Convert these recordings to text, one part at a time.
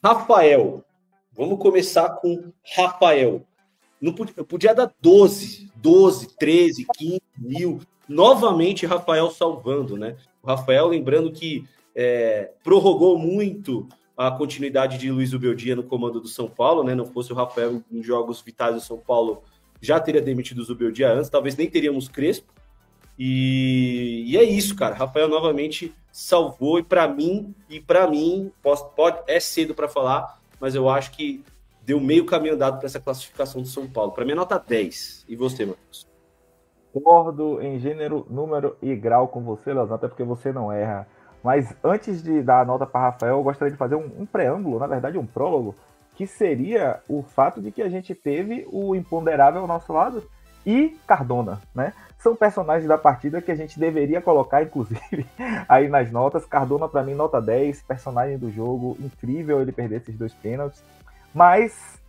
Rafael. Vamos começar com Rafael. Não podia dar 12, 13, 15 mil. Novamente, Rafael salvando, né? O Rafael, lembrando que prorrogou muito a continuidade de Luiz Ubeldia no comando do São Paulo, né? Não fosse o Rafael em jogos vitais do São Paulo, já teria demitido o Zubeldia antes, talvez nem teríamos Crespo. E é isso, cara. Rafael novamente salvou, e para mim, é cedo para falar, mas eu acho que deu meio caminho andado para essa classificação do São Paulo. Para mim é nota 10. E você, Matheus? Concordo em gênero, número e grau com você, Leozão, até porque você não erra. Mas antes de dar a nota para Rafael, eu gostaria de fazer um preâmbulo, na verdade um prólogo, que seria o fato de que a gente teve o imponderável ao nosso lado e Cardona, né? São personagens da partida que a gente deveria colocar, inclusive, aí nas notas. Cardona, para mim, nota 10, personagem do jogo, incrível ele perder esses 2 pênaltis. Mas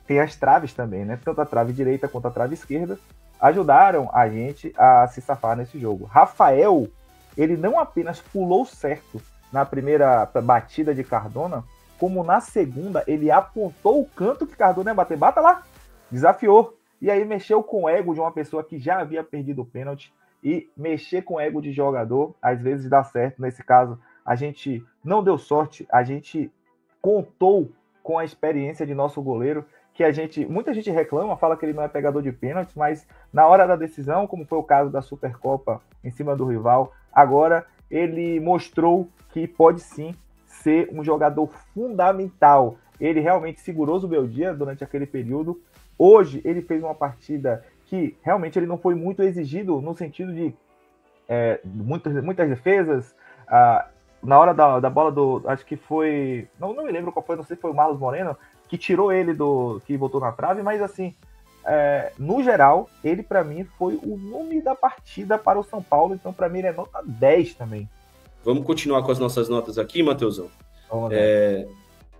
tem as traves também, né? Tanto a trave direita quanto a trave esquerda ajudaram a gente a se safar nesse jogo. Rafael, ele não apenas pulou certo na primeira batida de Cardona, como na segunda ele apontou o canto que Cardona ia bater. Bata lá! Desafiou. E aí mexeu com o ego de uma pessoa que já havia perdido o pênalti. E mexer com o ego de jogador, às vezes dá certo. Nesse caso, a gente não deu sorte, a gente contou com a experiência de nosso goleiro, que muita gente reclama, fala que ele não é pegador de pênaltis, mas na hora da decisão, como foi o caso da Supercopa em cima do rival, agora ele mostrou que pode sim ser um jogador fundamental. Ele realmente segurou o Zubeldia durante aquele período. Hoje ele fez uma partida que realmente ele não foi muito exigido no sentido de muitas defesas. Na hora da bola acho que foi, não me lembro qual foi, não sei se foi o Marlos Moreno que tirou ele que botou na trave, mas assim, no geral, ele para mim foi o nome da partida para o São Paulo, então para mim ele é nota 10 também. Vamos continuar com as nossas notas aqui, Matheusão.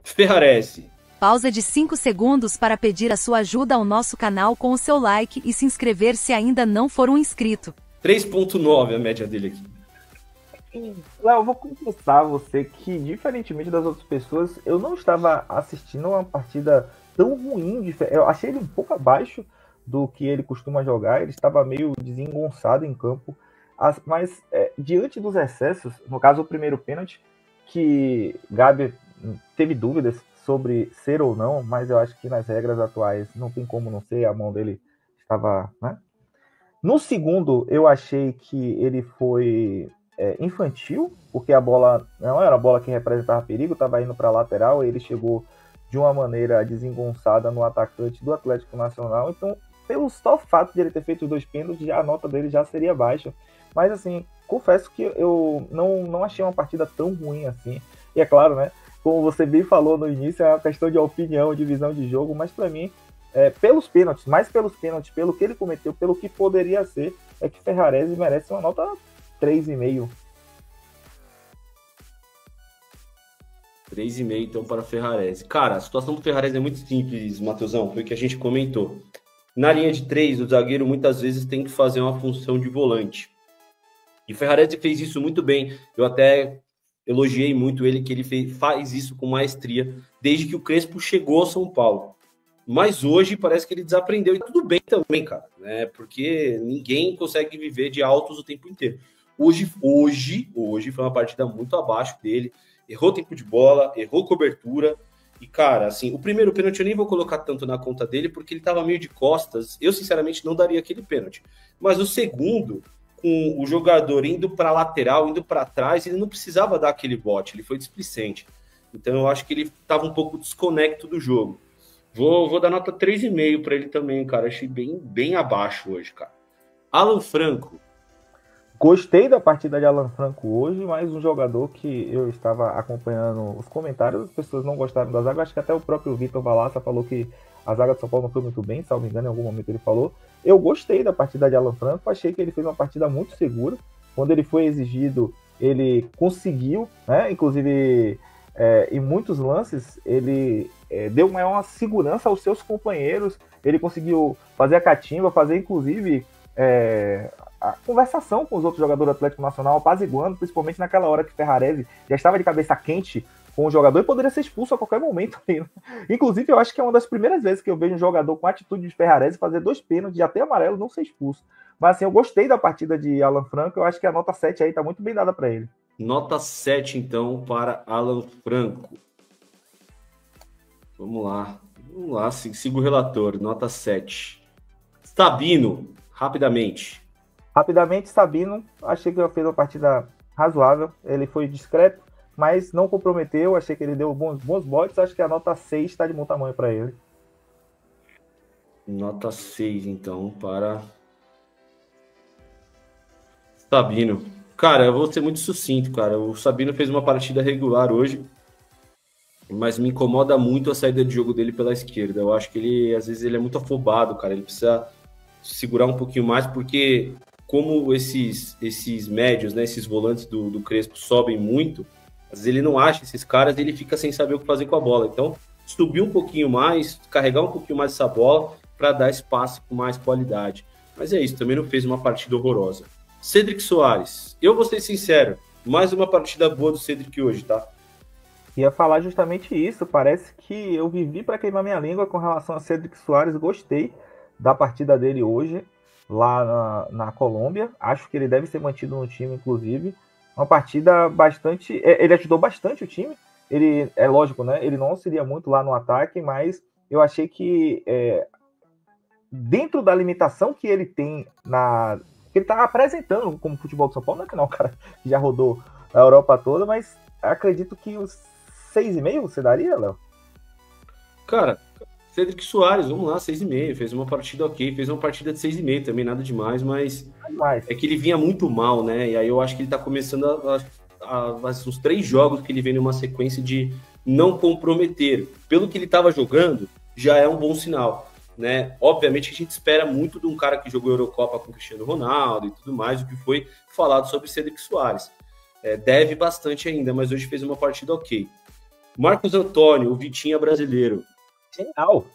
Ferrarese. Pausa de 5 segundos para pedir a sua ajuda ao nosso canal com o seu like e se inscrever se ainda não for um inscrito. 3.9 a média dele aqui. Léo, eu vou confessar a você que, diferentemente das outras pessoas, eu não estava assistindo uma partida tão ruim. Eu achei ele um pouco abaixo do que ele costuma jogar. Ele estava meio desengonçado em campo. Mas, diante dos excessos, no caso, o primeiro pênalti, que Gabi teve dúvidas sobre ser ou não, mas eu acho que nas regras atuais não tem como não ser, a mão dele estava, né? No segundo, eu achei que ele foi infantil, porque a bola não era a bola que representava perigo, estava indo para a lateral, e ele chegou de uma maneira desengonçada no atacante do Atlético Nacional. Então, pelo só fato de ele ter feito os 2 pênaltis, a nota dele já seria baixa. Mas, assim, confesso que eu não achei uma partida tão ruim assim. E é claro, né, como você bem falou no início, é uma questão de opinião, de visão de jogo, mas para mim, pelos pênaltis, pelo que ele cometeu, pelo que poderia ser, é que Ferrarese merece uma nota 3,5. 3,5 então para Ferrarese. Cara, a situação do Ferrarese é muito simples, Matheusão, foi o que a gente comentou. Na linha de 3, o zagueiro muitas vezes tem que fazer uma função de volante. E o Ferrarese fez isso muito bem. Eu até elogiei muito ele, que ele faz isso com maestria, desde que o Crespo chegou ao São Paulo. Mas hoje parece que ele desaprendeu, e tudo bem também, cara, né? Porque ninguém consegue viver de altos o tempo inteiro. Hoje foi uma partida muito abaixo dele, errou tempo de bola, errou cobertura, e cara, assim, o primeiro pênalti eu nem vou colocar tanto na conta dele, porque ele tava meio de costas, eu sinceramente não daria aquele pênalti. Mas o segundo, com o jogador indo para lateral, indo para trás, ele não precisava dar aquele bote, ele foi displicente. Então eu acho que ele tava um pouco desconecto do jogo. Vou dar nota 3,5 para ele também, cara, achei bem abaixo hoje, cara. Alan Franco. Gostei da partida de Alan Franco hoje, mas um jogador que eu estava acompanhando os comentários, as pessoas não gostaram da zaga, acho que até o próprio Vitor Valassa falou que a zaga de São Paulo não foi muito bem, salvo engano, em algum momento ele falou. Eu gostei da partida de Alan Franco, achei que ele fez uma partida muito segura, quando ele foi exigido, ele conseguiu, né? Inclusive, em muitos lances, ele deu uma segurança aos seus companheiros, ele conseguiu fazer a catimba, fazer inclusive a conversação com os outros jogadores do Atlético Nacional, apaziguando, principalmente naquela hora que Ferrarese já estava de cabeça quente com o jogador e poderia ser expulso a qualquer momento. Inclusive, eu acho que é uma das primeiras vezes que eu vejo um jogador com a atitude de Ferrarese fazer 2 pênaltis e até amarelo não ser expulso. Mas assim, eu gostei da partida de Alan Franco, eu acho que a nota 7 aí tá muito bem dada para ele. Nota 7, então, para Alan Franco. Vamos lá, siga o relator, nota 7. Sabino, rapidamente. Rapidamente, Sabino, achei que ele fez uma partida razoável, ele foi discreto, mas não comprometeu, achei que ele deu bons botes, acho que a nota 6 está de bom tamanho para ele. Nota 6, então, para Sabino. Cara, eu vou ser muito sucinto, cara. O Sabino fez uma partida regular hoje, mas me incomoda muito a saída de jogo dele pela esquerda. Eu acho que ele, às vezes, ele é muito afobado, cara. Ele precisa segurar um pouquinho mais, porque como esses médios, né, esses volantes do Crespo sobem muito, às vezes ele não acha esses caras e ele fica sem saber o que fazer com a bola. Então, subir um pouquinho mais, carregar um pouquinho mais essa bola para dar espaço com mais qualidade. Mas é isso, também não fez uma partida horrorosa. Cedric Soares, eu vou ser sincero, mais uma partida boa do Cedric hoje, tá? Ia falar justamente isso, parece que eu vivi para queimar minha língua com relação a Cedric Soares, gostei da partida dele hoje, lá na Colômbia, acho que ele deve ser mantido no time, inclusive, uma partida bastante, ele ajudou bastante o time, ele, é lógico, né, ele não auxilia muito lá no ataque, mas eu achei que dentro da limitação que ele tem que ele tá apresentando como futebol do São Paulo, não é que não, cara, que já rodou a Europa toda, mas acredito que os 6,5 você daria, Léo? Cara, Cedric Soares, vamos lá, 6,5, fez uma partida ok, fez uma partida de 6,5 também, nada demais, mas é que ele vinha muito mal, né, e aí eu acho que ele tá começando uns 3 jogos que ele vem numa sequência de não comprometer. Pelo que ele tava jogando, já é um bom sinal. Né? Obviamente a gente espera muito de um cara que jogou Eurocopa com o Cristiano Ronaldo e tudo mais, o que foi falado sobre Cedric Soares. Deve bastante ainda, mas hoje fez uma partida ok. Marcos Antônio, o Vitinha brasileiro. Genial!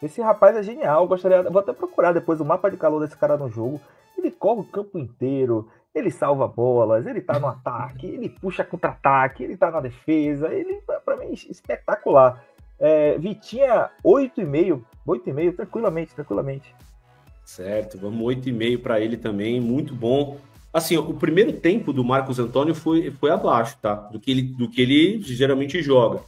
Esse rapaz é genial, vou até procurar depois o mapa de calor desse cara no jogo. Ele corre o campo inteiro, ele salva bolas, ele tá no ataque, ele puxa contra-ataque, ele tá na defesa, ele, pra mim, espetacular. Vitinha, 8,5, tranquilamente. Certo, vamos 8,5 para ele também, muito bom. Assim, o primeiro tempo do Marcos Antônio foi abaixo, tá? Do que ele geralmente joga.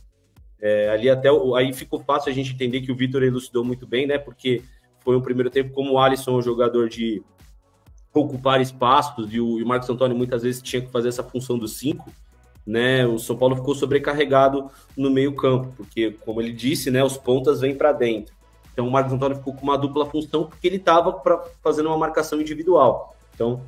Ali aí ficou fácil a gente entender que o Vitor elucidou muito bem, né? Porque foi um primeiro tempo como o Alisson é um jogador de ocupar espaços e o Marcos Antônio muitas vezes tinha que fazer essa função do 5. Né, o São Paulo ficou sobrecarregado no meio-campo, porque, como ele disse, né, os pontas vêm para dentro. Então, o Marcos Antônio ficou com uma dupla função porque ele estava fazendo uma marcação individual. Então,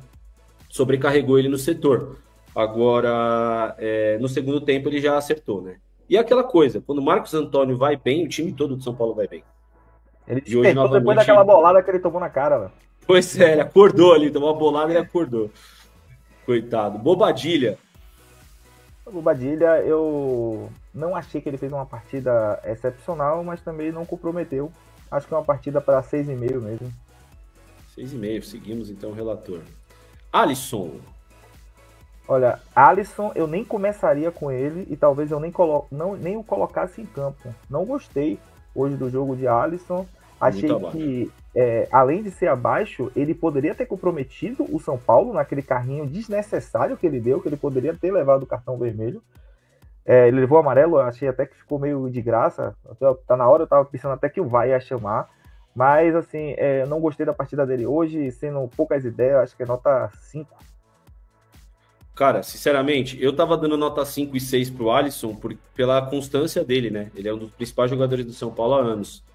sobrecarregou ele no setor. Agora, no segundo tempo, ele já acertou, né? E aquela coisa, quando o Marcos Antônio vai bem, o time todo do São Paulo vai bem. Ele despertou depois daquela bolada que ele tomou na cara, velho. Pois é, ele acordou ali, tomou uma bolada e ele acordou. Coitado. Bobadilha. O Badilha, eu não achei que ele fez uma partida excepcional, mas também não comprometeu. Acho que é uma partida para 6,5 mesmo. 6,5, seguimos então o relator. Alisson. Olha, Alisson, eu nem começaria com ele e talvez eu nem o colocasse em campo. Não gostei hoje do jogo de Alisson. Achei que, além de ser abaixo, ele poderia ter comprometido o São Paulo naquele carrinho desnecessário que ele deu, que ele poderia ter levado o cartão vermelho. Ele levou o amarelo, achei até que ficou meio de graça. Tá na hora, eu tava pensando até que o VAR ia chamar. Mas, assim, não gostei da partida dele hoje, sendo poucas ideias, acho que é nota 5. Cara, sinceramente, eu tava dando nota 5 e 6 pro Alisson pela constância dele, né? Ele é um dos principais jogadores do São Paulo há anos.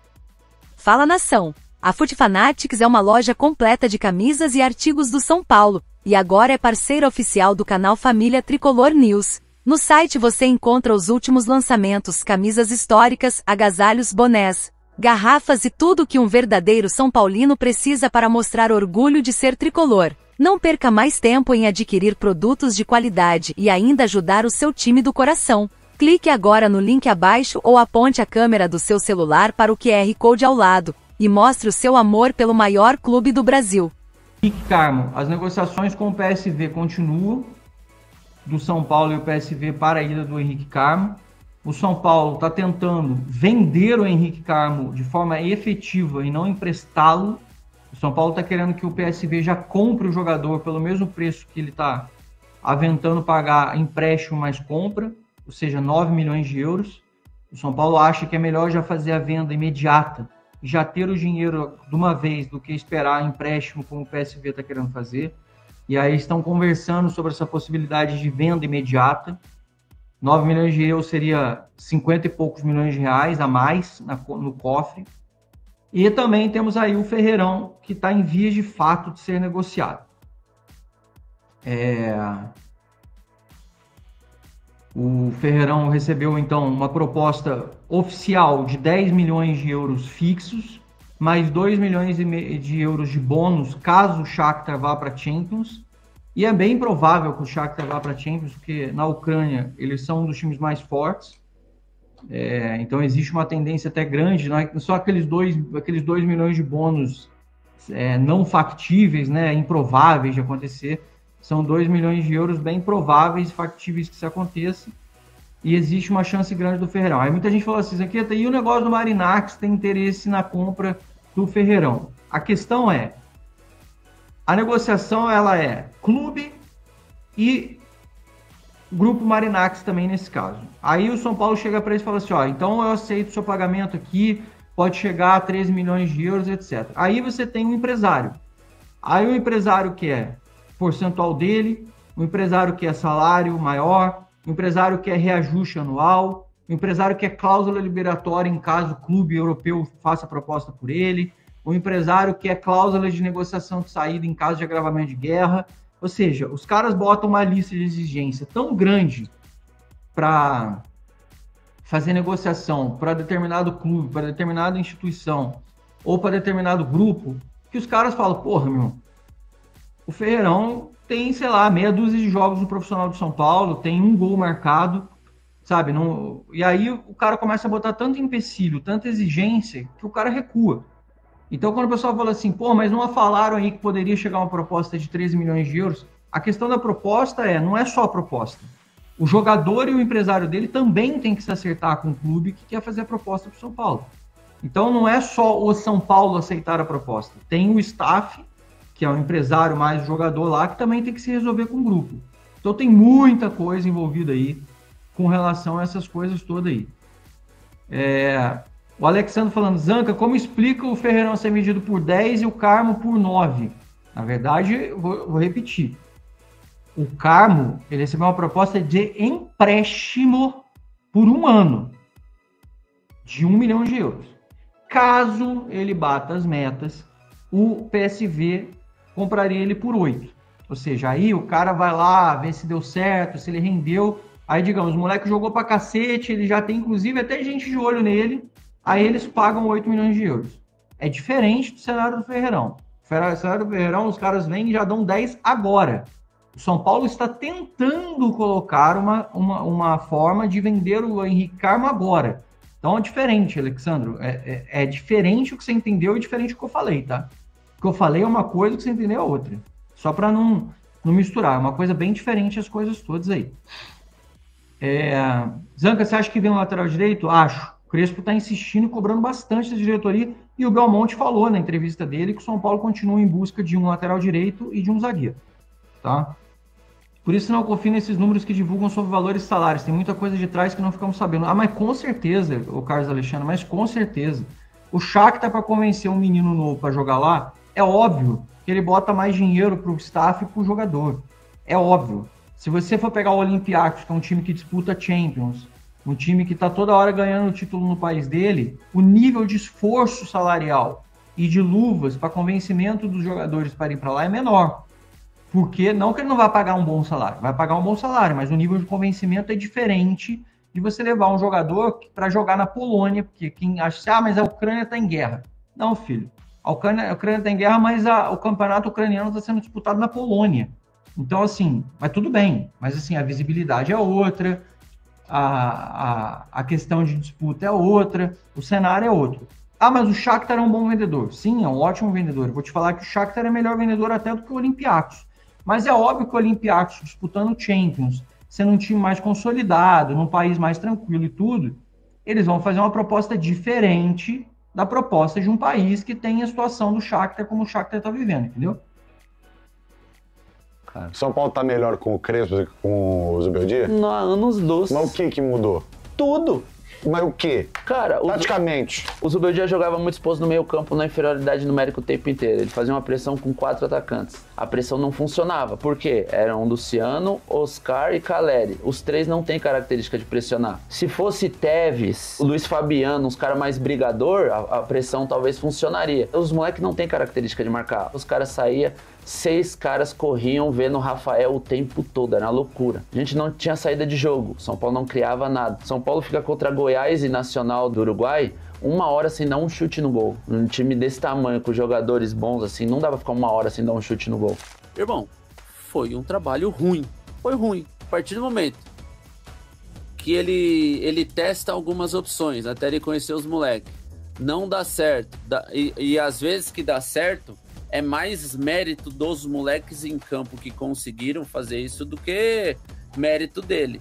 Fala, nação! A Foot Fanatics é uma loja completa de camisas e artigos do São Paulo, e agora é parceira oficial do canal Família Tricolor News. No site você encontra os últimos lançamentos, camisas históricas, agasalhos, bonés, garrafas e tudo que um verdadeiro São Paulino precisa para mostrar orgulho de ser tricolor. Não perca mais tempo em adquirir produtos de qualidade e ainda ajudar o seu time do coração. Clique agora no link abaixo ou aponte a câmera do seu celular para o QR Code ao lado e mostre o seu amor pelo maior clube do Brasil. Henrique Carmo, as negociações com o PSV continuam, do São Paulo e o PSV para a ida do Henrique Carmo. o São Paulo está tentando vender o Henrique Carmo de forma efetiva e não emprestá-lo. O São Paulo está querendo que o PSV já compre o jogador pelo mesmo preço que ele está aventando pagar empréstimo mais compra, ou seja, 9 milhões de euros. O São Paulo acha que é melhor já fazer a venda imediata e já ter o dinheiro de uma vez do que esperar empréstimo como o PSV está querendo fazer. E aí estão conversando sobre essa possibilidade de venda imediata. 9 milhões de euros seria 50 e poucos milhões de reais a mais no cofre. E também temos aí o Ferreirão, que está em vias de fato de ser negociado. O Ferreirão recebeu, então, uma proposta oficial de 10 milhões de euros fixos, mais 2 milhões de euros de bônus, caso o Shakhtar vá para a Champions. E é bem provável que o Shakhtar vá para a Champions, porque na Ucrânia eles são um dos times mais fortes. Então existe uma tendência até grande, não é só aqueles 2 milhões de bônus não factíveis, né, improváveis de acontecer. São 2 milhões de euros bem prováveis e factíveis que isso aconteça. E existe uma chance grande do Ferreirão. Aí muita gente falou assim, Zanqueta, e o negócio do Marinakis tem interesse na compra do Ferreirão? A questão é, a negociação ela é clube e grupo Marinakis também nesse caso. Aí o São Paulo chega para eles e fala assim, então eu aceito o seu pagamento aqui, pode chegar a 13 milhões de euros, etc. Aí você tem um empresário. Aí o empresário quer percentual dele, o empresário quer salário maior, o empresário quer reajuste anual, o empresário quer cláusula liberatória em caso o clube europeu faça proposta por ele, o empresário quer cláusula de negociação de saída em caso de agravamento de guerra. Ou seja, os caras botam uma lista de exigência tão grande para fazer negociação para determinado clube, para determinada instituição ou para determinado grupo, que os caras falam, porra, meu, o Ferreirão tem, sei lá, meia dúzia de jogos no profissional de São Paulo, tem um gol marcado, sabe? Não... E aí o cara começa a botar tanto empecilho, tanta exigência, que o cara recua. Então, quando o pessoal fala assim, pô, mas não falaram aí que poderia chegar uma proposta de 13 milhões de euros, a questão da proposta não é só a proposta. O jogador e o empresário dele também tem que se acertar com o clube que quer fazer a proposta para o São Paulo. Então, não é só o São Paulo aceitar a proposta. Tem o staff, que é o empresário mais o jogador lá, que também tem que se resolver com o grupo. Então, tem muita coisa envolvida aí com relação a essas coisas todas aí. O Alexandre falando, Zanca, como explica o Ferreirão ser medido por 10 e o Carmo por 9? Na verdade, vou repetir. O Carmo, ele recebeu uma proposta de empréstimo por 1 ano, de 1 milhão de euros. Caso ele bata as metas, o PSV compraria ele por 8. Ou seja, aí o cara vai lá, ver se deu certo, se ele rendeu. Aí, digamos, o moleque jogou pra cacete, ele já tem, inclusive, até gente de olho nele. Aí eles pagam 8 milhões de euros. É diferente do cenário do Ferreirão. No cenário do Ferreirão, os caras vêm e já dão 10 agora. O São Paulo está tentando colocar uma forma de vender o Henrique Carmo agora. Então é diferente, Alexandro. É diferente o que você entendeu e diferente do que eu falei, tá? O que eu falei é uma coisa, o que você entendeu é outra. Só para não misturar. É uma coisa bem diferente as coisas todas aí. Zanca, você acha que vem um lateral direito? Acho. O Crespo está insistindo e cobrando bastante da diretoria, e o Belmonte falou na entrevista dele que o São Paulo continua em busca de um lateral direito e de um zagueiro. Tá? Por isso não confio nesses números que divulgam sobre valores e salários. Tem muita coisa de trás que não ficamos sabendo. Mas com certeza, o Carlos Alexandre, mas com certeza. O Shakhtar, para convencer um menino novo para jogar lá, é óbvio que ele bota mais dinheiro para o staff e para o jogador. É óbvio. Se você for pegar o Olympiacos, que é um time que disputa Champions, um time que está toda hora ganhando o título no país dele, o nível de esforço salarial e de luvas para convencimento dos jogadores para ir para lá é menor. Porque, não que ele não vai pagar um bom salário, vai pagar um bom salário, mas o nível de convencimento é diferente de você levar um jogador para jogar na Polônia, porque quem acha, mas a Ucrânia está em guerra. Não, filho, a Ucrânia está em guerra, mas o campeonato ucraniano está sendo disputado na Polônia. Então, assim, mas tudo bem, mas assim, a visibilidade é outra, a questão de disputa é outra, o cenário é outro. Ah, mas o Shakhtar é um bom vendedor. Sim, é um ótimo vendedor. Eu vou te falar que o Shakhtar é melhor vendedor até do que o Olympiacos. Mas é óbvio que o Olympiacos, disputando Champions, sendo um time mais consolidado, num país mais tranquilo e tudo, eles vão fazer uma proposta diferente da proposta de um país que tem a situação do Shakhtar como o Shakhtar está vivendo, entendeu? São Paulo tá melhor com o Crespo do que com o Zubeldia? Não, anos luz. Mas o que mudou? Tudo. Mas o quê? Cara, Taticamente. o Zubeldia jogava muito exposto no meio campo na inferioridade numérica o tempo inteiro. Ele fazia uma pressão com 4 atacantes. A pressão não funcionava. Por quê? Eram Luciano, Oscar e Caleri. Os 3 não têm característica de pressionar. Se fosse Tevez, o Luiz Fabiano, uns caras mais brigador, a pressão talvez funcionaria. Os moleques não têm característica de marcar. Os caras saíam, 6 caras corriam vendo o Rafael o tempo todo, era uma loucura. A gente não tinha saída de jogo, São Paulo não criava nada. São Paulo fica contra Goiás e Nacional do Uruguai 1 hora sem dar um chute no gol. Um time desse tamanho, com jogadores bons assim, não dá pra ficar 1 hora sem dar um chute no gol. Irmão, foi um trabalho ruim. Foi ruim. A partir do momento que ele testa algumas opções, até ele conhecer os moleques, não dá certo. E às vezes que dá certo, é mais mérito dos moleques em campo que conseguiram fazer isso do que mérito dele.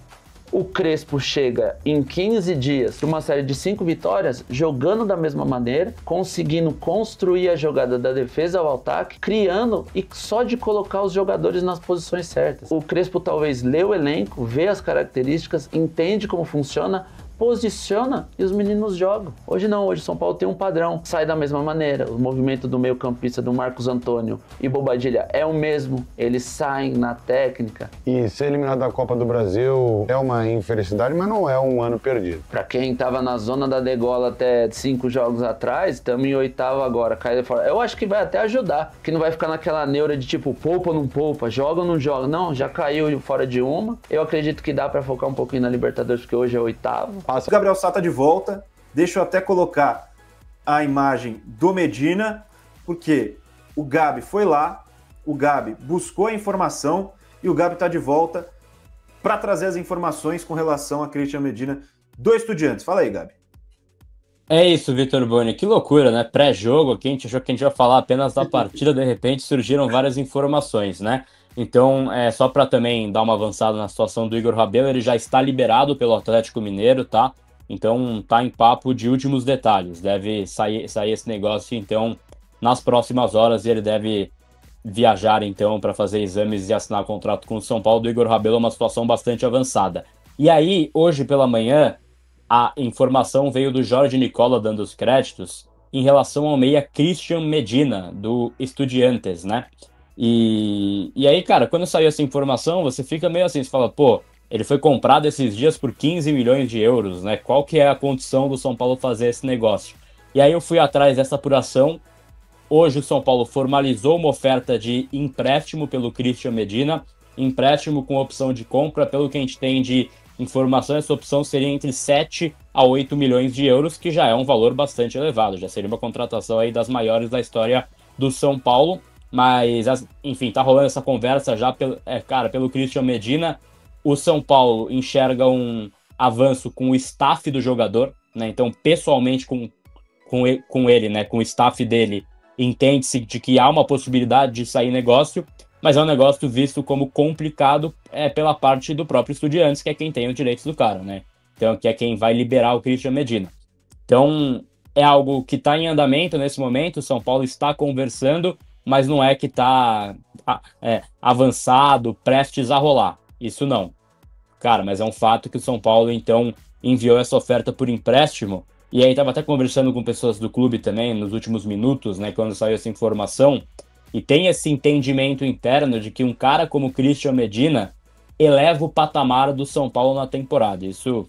O Crespo chega em 15 dias de uma série de 5 vitórias, jogando da mesma maneira, conseguindo construir a jogada da defesa ao ataque, criando e só de colocar os jogadores nas posições certas. O Crespo talvez lê o elenco, vê as características, entende como funciona, posiciona e os meninos jogam. Hoje não, hoje São Paulo tem um padrão, sai da mesma maneira. O movimento do meio campista do Marcos Antônio e Bobadilha é o mesmo, eles saem na técnica. E ser eliminado da Copa do Brasil é uma infelicidade, mas não é um ano perdido. Pra quem tava na zona da degola até 5 jogos atrás, estamos em 8º agora, cai fora. Eu acho que vai até ajudar, que não vai ficar naquela neura de tipo, poupa ou não poupa, joga ou não joga. Não, já caiu fora de uma. Eu acredito que dá pra focar um pouquinho na Libertadores, porque hoje é 8º. O Gabriel Sá tá de volta. Deixa eu até colocar a imagem do Medina, porque o Gabi foi lá, o Gabi buscou a informação e o Gabi tá de volta para trazer as informações com relação a Christian Medina do Estudiantes. Fala aí, Gabi. É isso, Vitor Boni. Que loucura, né? Pré-jogo aqui, a gente achou que a gente ia falar apenas da partida, de repente surgiram várias informações, né? Então, só para também dar uma avançada na situação do Igor Rabelo, ele já está liberado pelo Atlético Mineiro, tá? Então, tá em papo de últimos detalhes. Deve sair esse negócio, então, nas próximas horas, e ele deve viajar, então, para fazer exames e assinar contrato com o São Paulo. Do Igor Rabelo é uma situação bastante avançada. E aí, hoje pela manhã, a informação veio do Jorge Nicola dando os créditos em relação ao meia Christian Medina, do Estudiantes, né? E aí, cara, quando saiu essa informação, você fica meio assim, você fala, pô, ele foi comprado esses dias por 15 milhões de euros, né? Qual que é a condição do São Paulo fazer esse negócio? E aí eu fui atrás dessa apuração. Hoje o São Paulo formalizou uma oferta de empréstimo pelo Christian Medina, empréstimo com opção de compra. Pelo que a gente tem de informação, essa opção seria entre 7 a 8 milhões de euros, que já é um valor bastante elevado, já seria uma contratação aí das maiores da história do São Paulo. Mas, enfim, tá rolando essa conversa já pelo Christian Medina. O São Paulo enxerga um avanço com o staff do jogador, né? Então, pessoalmente com ele, né? Com o staff dele, entende-se de que há uma possibilidade de sair negócio, mas é um negócio visto como complicado pela parte do próprio Estudiantes, que é quem tem os direitos do cara, né? Então, que é quem vai liberar o Christian Medina. Então, é algo que está em andamento nesse momento. O São Paulo está conversando, mas não é que está avançado, prestes a rolar. Isso não. Cara, mas é um fato que o São Paulo, então, enviou essa oferta por empréstimo. E aí estava até conversando com pessoas do clube também, nos últimos minutos, né, quando saiu essa informação. E tem esse entendimento interno de que um cara como o Christian Medina eleva o patamar do São Paulo na temporada. Isso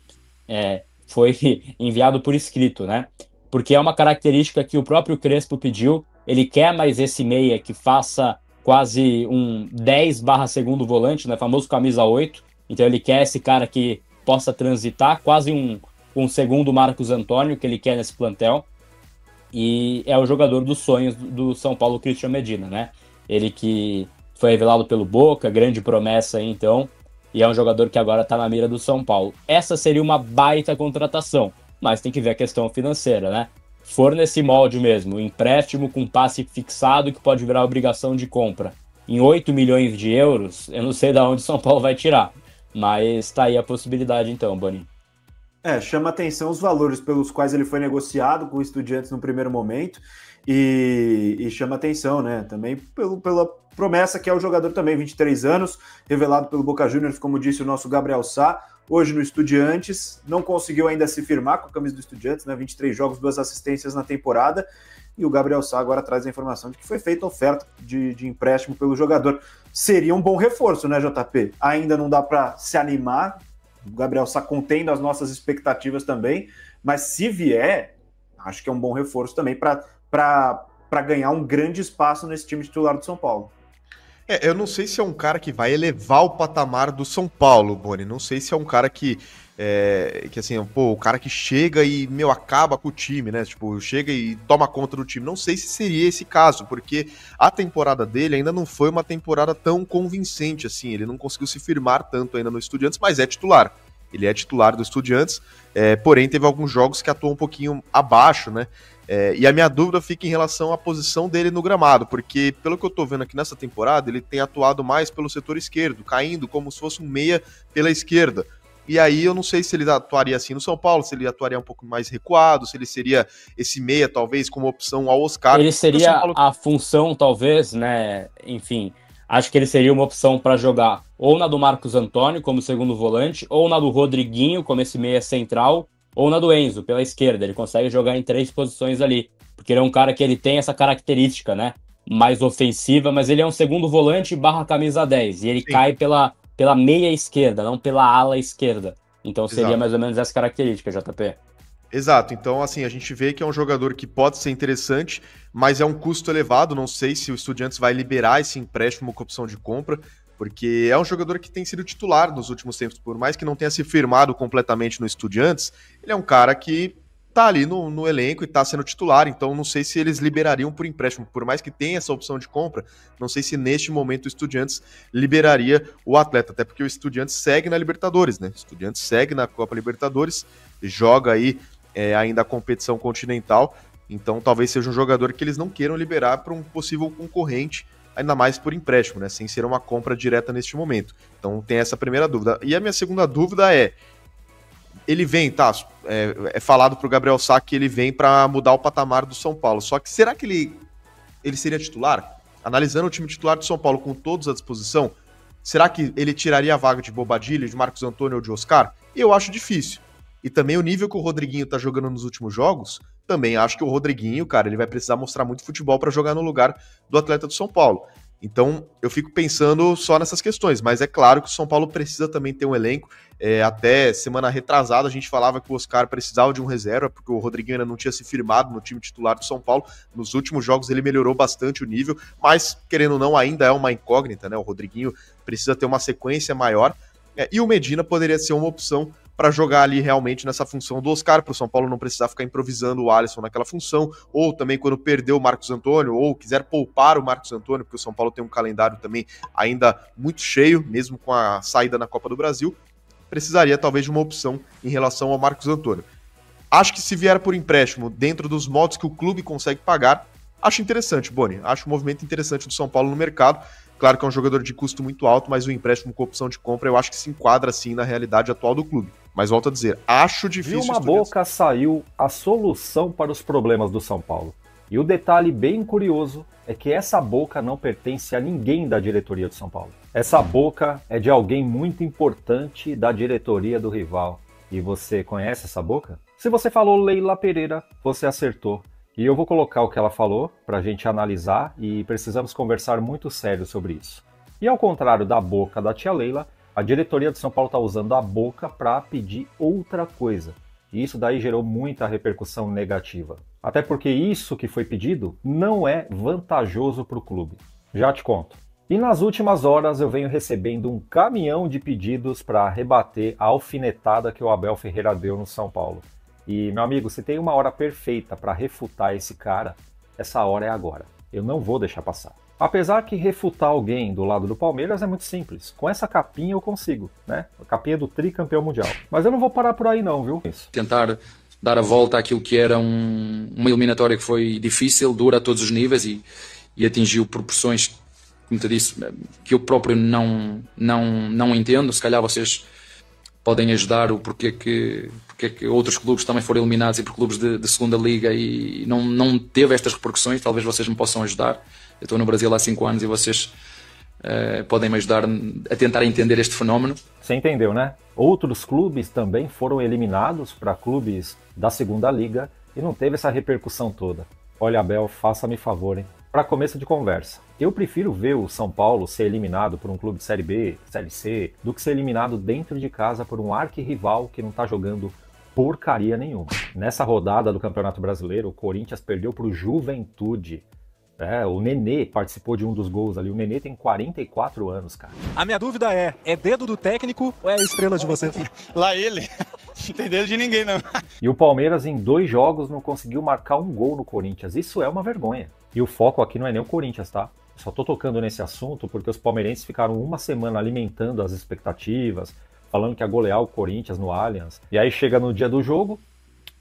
foi enviado por escrito, né? Porque é uma característica que o próprio Crespo pediu. Ele quer mais esse meia que faça quase um 10/segundo volante, né, famoso camisa 8. Então ele quer esse cara que possa transitar, quase um segundo Marcos Antônio, que ele quer nesse plantel. E é o jogador dos sonhos do São Paulo, Christian Medina, né? Ele que foi revelado pelo Boca, grande promessa aí, então, e é um jogador que agora está na mira do São Paulo. Essa seria uma baita contratação, mas tem que ver a questão financeira, né? For nesse molde mesmo, empréstimo com passe fixado que pode virar obrigação de compra, em 8 milhões de euros, eu não sei de onde São Paulo vai tirar. Mas tá aí a possibilidade então, Boni. Chama atenção os valores pelos quais ele foi negociado com o Estudiantes no primeiro momento e chama atenção, né? Também pela promessa que é o jogador também, 23 anos, revelado pelo Boca Juniors, como disse o nosso Gabriel Sá, hoje no Estudiantes, não conseguiu ainda se firmar com a camisa do Estudiantes, né? 23 jogos, 2 assistências na temporada, e o Gabriel Sá agora traz a informação de que foi feita oferta de empréstimo pelo jogador. Seria um bom reforço, né, JP? Ainda não dá para se animar, o Gabriel Sá contendo as nossas expectativas também, mas se vier, acho que é um bom reforço também para ganhar um grande espaço nesse time titular do São Paulo. Eu não sei se é um cara que vai elevar o patamar do São Paulo, Boni. Não sei se é um cara que assim, o cara que chega e, acaba com o time, né? Tipo, chega e toma conta do time. Não sei se seria esse caso, porque a temporada dele ainda não foi uma temporada tão convincente, assim. Ele não conseguiu se firmar tanto ainda no Estudiantes, mas é titular. Ele é titular do Estudiantes, porém teve alguns jogos que atuou um pouquinho abaixo, né? E a minha dúvida fica em relação à posição dele no gramado, porque pelo que eu tô vendo aqui nessa temporada, ele tem atuado mais pelo setor esquerdo, caindo como se fosse um meia pela esquerda. E aí eu não sei se ele atuaria assim no São Paulo, se ele atuaria um pouco mais recuado, se ele seria esse meia, talvez, como opção ao Oscar. Ele seria a função, talvez, né? Enfim, acho que ele seria uma opção para jogar ou na do Marcos Antônio, como segundo volante, ou na do Rodriguinho, como esse meia central, ou na do Enzo, pela esquerda. Ele consegue jogar em 3 posições ali, porque ele é um cara que ele tem essa característica, né? Mais ofensiva, mas ele é um segundo volante barra camisa 10, e ele cai pela meia esquerda, não pela ala esquerda. Então seria mais ou menos essa característica, JP. Exato, então assim, a gente vê que é um jogador que pode ser interessante, mas é um custo elevado, não sei se o Estudiantes vai liberar esse empréstimo com opção de compra, porque é um jogador que tem sido titular nos últimos tempos, por mais que não tenha se firmado completamente no Estudiantes, ele é um cara que tá ali no elenco e tá sendo titular, então não sei se eles liberariam por empréstimo, por mais que tenha essa opção de compra, não sei se neste momento o Estudiantes liberaria o atleta, até porque o Estudiantes segue na Libertadores, né? O Estudiantes segue na Copa Libertadores, joga aí ainda a competição continental, então talvez seja um jogador que eles não queiram liberar para um possível concorrente, ainda mais por empréstimo, né? Sem ser uma compra direta neste momento. Então tem essa primeira dúvida. E a minha segunda dúvida ele vem, tá? É falado pro Gabriel Sá que ele vem para mudar o patamar do São Paulo. Só que será que ele seria titular? Analisando o time titular do São Paulo com todos à disposição, será que ele tiraria a vaga de Bobadilha, de Marcos Antônio ou de Oscar? Eu acho difícil. E também o nível que o Rodriguinho tá jogando nos últimos jogos, também acho que o Rodriguinho, cara, ele vai precisar mostrar muito futebol para jogar no lugar do atleta do São Paulo. Então, eu fico pensando só nessas questões, mas é claro que o São Paulo precisa também ter um elenco. Até semana retrasada a gente falava que o Oscar precisava de um reserva, porque o Rodriguinho ainda não tinha se firmado no time titular do São Paulo. Nos últimos jogos ele melhorou bastante o nível, mas, querendo ou não, ainda é uma incógnita, né? O Rodriguinho precisa ter uma sequência maior. E o Medina poderia ser uma opção para jogar ali realmente nessa função do Oscar, para o São Paulo não precisar ficar improvisando o Alisson naquela função, ou também quando perder o Marcos Antônio, ou quiser poupar o Marcos Antônio, porque o São Paulo tem um calendário também ainda muito cheio, mesmo com a saída na Copa do Brasil, precisaria talvez de uma opção em relação ao Marcos Antônio. Acho que se vier por empréstimo, dentro dos moldes que o clube consegue pagar, acho interessante, Boni, acho um movimento interessante do São Paulo no mercado. Claro que é um jogador de custo muito alto, mas o empréstimo com opção de compra eu acho que se enquadra sim na realidade atual do clube. Mas volto a dizer, acho difícil... De uma boca saiu a solução para os problemas do São Paulo. E o detalhe bem curioso é que essa boca não pertence a ninguém da diretoria do São Paulo. Essa boca é de alguém muito importante da diretoria do rival. E você conhece essa boca? Se você falou Leila Pereira, você acertou. E eu vou colocar o que ela falou para a gente analisar e precisamos conversar muito sério sobre isso. E ao contrário da boca da tia Leila, a diretoria de São Paulo está usando a boca para pedir outra coisa. E isso daí gerou muita repercussão negativa. Até porque isso que foi pedido não é vantajoso para o clube. Já te conto. E nas últimas horas eu venho recebendo um caminhão de pedidos para rebater a alfinetada que o Abel Ferreira deu no São Paulo. E, meu amigo, se tem uma hora perfeita para refutar esse cara, essa hora é agora. Eu não vou deixar passar. Apesar que refutar alguém do lado do Palmeiras é muito simples. Com essa capinha eu consigo, né? A capinha do tricampeão mundial. Mas eu não vou parar por aí não, viu? Isso. Tentar dar a volta àquilo que era uma eliminatória que foi difícil, dura a todos os níveis e atingiu proporções como te disse, que eu próprio não entendo. Se calhar vocês podem ajudar o porquê que outros clubes também foram eliminados e por clubes de segunda liga e não teve estas repercussões. Talvez vocês me possam ajudar. Eu estou no Brasil há 5 anos e vocês podem me ajudar a tentar entender este fenómeno. Você entendeu, né? Outros clubes também foram eliminados para clubes da segunda liga e não teve essa repercussão toda. Olha, Abel, faça-me favor, hein? Para começo de conversa, eu prefiro ver o São Paulo ser eliminado por um clube de Série B, Série C, do que ser eliminado dentro de casa por um arquirrival que não tá jogando porcaria nenhuma. Nessa rodada do Campeonato Brasileiro, o Corinthians perdeu para o Juventude. O Nenê participou de um dos gols ali. O Nenê tem 44 anos, cara. A minha dúvida é dedo do técnico ou é a estrela de vocês? Lá ele. Não tem dedo de ninguém, não. E o Palmeiras, em 2 jogos, não conseguiu marcar um gol no Corinthians. Isso é uma vergonha. E o foco aqui não é nem o Corinthians, tá? Só tô tocando nesse assunto porque os palmeirenses ficaram uma semana alimentando as expectativas, falando que ia golear o Corinthians no Allianz. E aí chega no dia do jogo,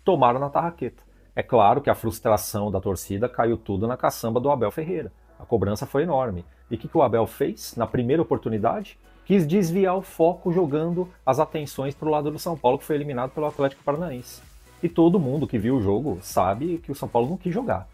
tomaram na tarraqueta. É claro que a frustração da torcida caiu tudo na caçamba do Abel Ferreira. A cobrança foi enorme. E o que o Abel fez na primeira oportunidade? Quis desviar o foco jogando as atenções para o lado do São Paulo, que foi eliminado pelo Atlético Paranaense. E todo mundo que viu o jogo sabe que o São Paulo não quis jogar.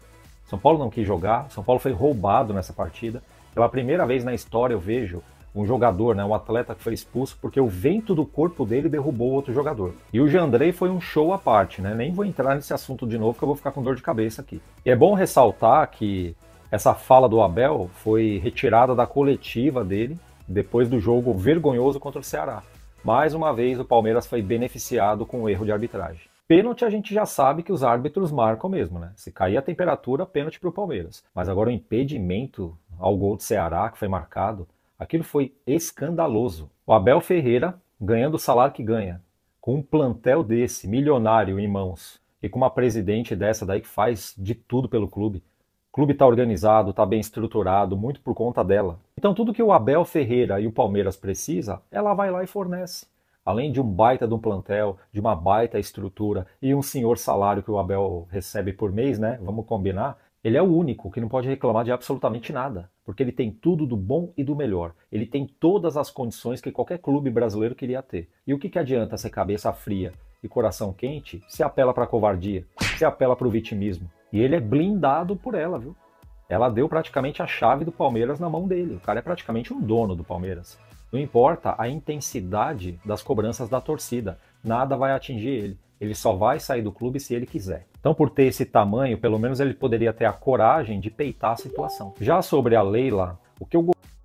São Paulo não quis jogar, São Paulo foi roubado nessa partida. Pela primeira vez na história eu vejo um jogador, um atleta que foi expulso porque o vento do corpo dele derrubou outro jogador. E o Jandrei foi um show à parte, Nem vou entrar nesse assunto de novo que eu vou ficar com dor de cabeça aqui. E é bom ressaltar que essa fala do Abel foi retirada da coletiva dele depois do jogo vergonhoso contra o Ceará. Mais uma vez o Palmeiras foi beneficiado com o erro de arbitragem. Pênalti a gente já sabe que os árbitros marcam mesmo, Se cair a temperatura, pênalti para o Palmeiras. Mas agora o impedimento ao gol do Ceará, que foi marcado, aquilo foi escandaloso. O Abel Ferreira, ganhando o salário que ganha, com um plantel desse, milionário em mãos, e com uma presidente dessa daí que faz de tudo pelo clube. O clube está organizado, está bem estruturado, muito por conta dela. Então tudo que o Abel Ferreira e o Palmeiras precisa, ela vai lá e fornece. Além de um baita de um plantel, de uma baita estrutura e um senhor salário que o Abel recebe por mês, Vamos combinar. Ele é o único que não pode reclamar de absolutamente nada, porque ele tem tudo do bom e do melhor. Ele tem todas as condições que qualquer clube brasileiro queria ter. E o que adianta ser cabeça fria e coração quente se apela para a covardia, se apela para o vitimismo? E ele é blindado por ela, viu? Ela deu praticamente a chave do Palmeiras na mão dele. O cara é praticamente um dono do Palmeiras. Não importa a intensidade das cobranças da torcida, nada vai atingir ele. Ele só vai sair do clube se ele quiser. Então, por ter esse tamanho, pelo menos ele poderia ter a coragem de peitar a situação. Já sobre a Leila,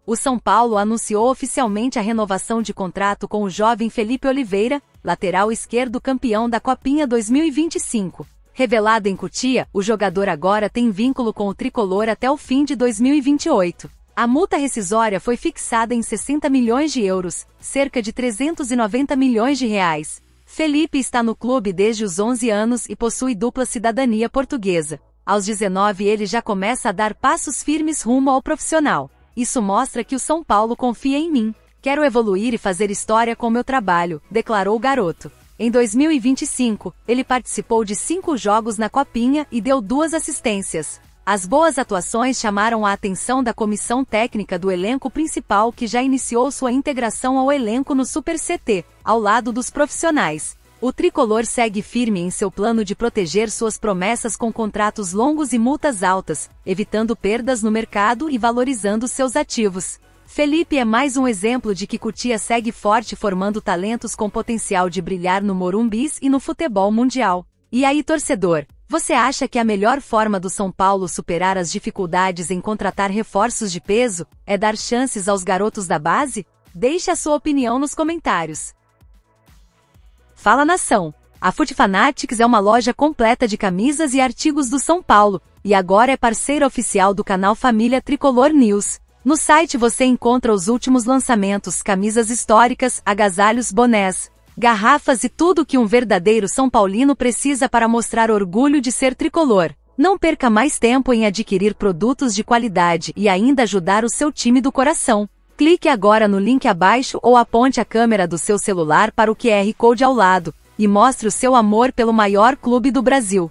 O São Paulo anunciou oficialmente a renovação de contrato com o jovem Felipe Oliveira, lateral esquerdo campeão da Copinha 2025. Revelado em Cotia, o jogador agora tem vínculo com o tricolor até o fim de 2028. A multa rescisória foi fixada em 60 milhões de euros, cerca de 390 milhões de reais. Felipe está no clube desde os 11 anos e possui dupla cidadania portuguesa. Aos 19 ele já começa a dar passos firmes rumo ao profissional. Isso mostra que o São Paulo confia em mim. Quero evoluir e fazer história com meu trabalho, declarou o garoto. Em 2025, ele participou de 5 jogos na Copinha e deu 2 assistências. As boas atuações chamaram a atenção da comissão técnica do elenco principal, que já iniciou sua integração ao elenco no Super CT, ao lado dos profissionais. O tricolor segue firme em seu plano de proteger suas promessas com contratos longos e multas altas, evitando perdas no mercado e valorizando seus ativos. Felipe é mais um exemplo de que Cotia segue forte, formando talentos com potencial de brilhar no Morumbis e no futebol mundial. E aí, torcedor? Você acha que a melhor forma do São Paulo superar as dificuldades em contratar reforços de peso é dar chances aos garotos da base? Deixe a sua opinião nos comentários. Fala, nação! A Fut Fanatics é uma loja completa de camisas e artigos do São Paulo, e agora é parceira oficial do canal Família Tricolor News. No site você encontra os últimos lançamentos, camisas históricas, agasalhos, bonés, garrafas e tudo que um verdadeiro São Paulino precisa para mostrar orgulho de ser tricolor. Não perca mais tempo em adquirir produtos de qualidade e ainda ajudar o seu time do coração. Clique agora no link abaixo ou aponte a câmera do seu celular para o QR Code ao lado e mostre o seu amor pelo maior clube do Brasil.